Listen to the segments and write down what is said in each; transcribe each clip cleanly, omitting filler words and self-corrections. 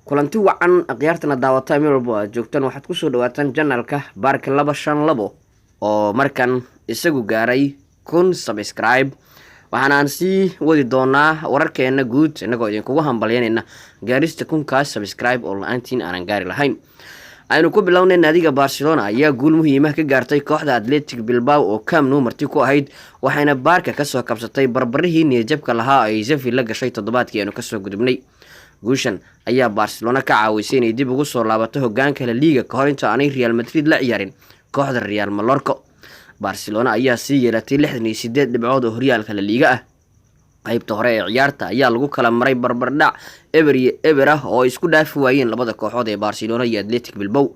kulanti wacan aqyaartana daawata meel walba aad joogtaan waxaad ku soo dhawaataan janalka baarka 252 oo markan isagu gaaray 1000 subscribe waxaan sii wadi doonaa wararkeena guud inagoo idinkugu hambalyeynayna gaarista 1000 subscribe oo la'aantiin aanan gaari lahayn aynu ku bilownay naadiga Barcelona ayaa guul muhiim ah ka gaartay kooxda Athletic Bilbao oo Camp Nou marti ku ahayd waxayna baarka ka soo kabsatay barbarihii niyadjabka lahaa ay Sevilla la gashay toddobaadkii aanu ka soo gudubnay guushan ayaa Barcelona ka caawisay inay dib ugu soo laabato hoggaanka La Liga ka hor inta aanay Real Madrid la ciyaarin kooxda Real Mallorca. Barcelona ayaa sii yeelatay 68 dhibcood oo horyaalka La Liga ah. qaybta hore ee ciyaarta ayaa lagu kala maray barbardhac eber ah oo isku dhaafi waayeen labada kooxood ee Barcelona iyo Athletic Bilbao.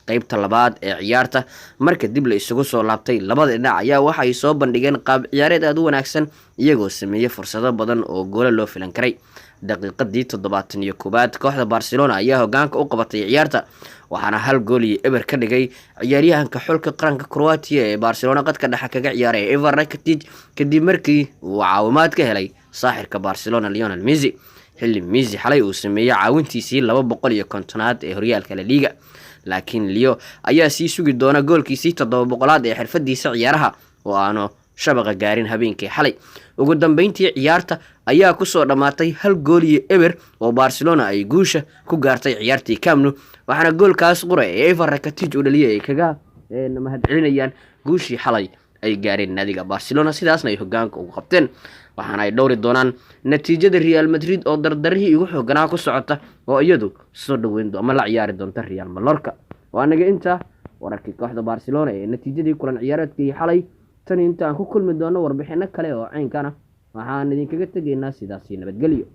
qaybta labaad ee ciyaarta marka dib la isugu soo laabtay labada dhinac ayaa waxay soo bandhigeen qaab ciyaareed aad u wanaagsan iyagoo sameeyay fursado badan oo gool loo filan karay. daqiiqadii 71 kooxda Barcelona ayaa hoggaanka u qabatay ciyaarta waxaana hal gool iyo eber ka dhigay ciyaaryahanka xulka qaranka Croatia ee Barcelona qadka dhexe kaga ciyaaray Ivan Rakitic kadib markii uu caawimaad ka helay saaxirka Barcelona Lionel Messi. xilli Messi xalay uu sameeyay caawintiisii 250aad ee horyaalka La Liga, laakiin Leo ayaa sii sugi doona goolkiisii 700aad ee xirfadiisa ciyaaraha oo aanu shabaqa gaarin habeenkii xalay. ugu dambeyntii ciyaarta ayaa ku soo dhamaatay hal gool iyo eber oo Barcelona ay guusha ku gaartay ciyaartii Camp Nou waxaana goolkaas quray ee Ivan Rakitic uu dhaliyay kaga mahadcelinayaan guushii xalay ay gaareen naadiga Barcelona sidaasna ay hoggaanka ugu qabteen waxaana ay dhowri doonaan natiijada Real Madrid oo dardarihii ugu xooganaa ku socota oo iyadu soo dhaweyn doona la ciyaari doonta Real Mallorca. waanaga inta wararkii kooxda Barcelona ee natiijadii kulan ciyaareedkii xalay tan inta aan ku kulmi doono warbixino kale oo caynkana waxaan idinkaga tegaynaa sidaas nabadgelyo.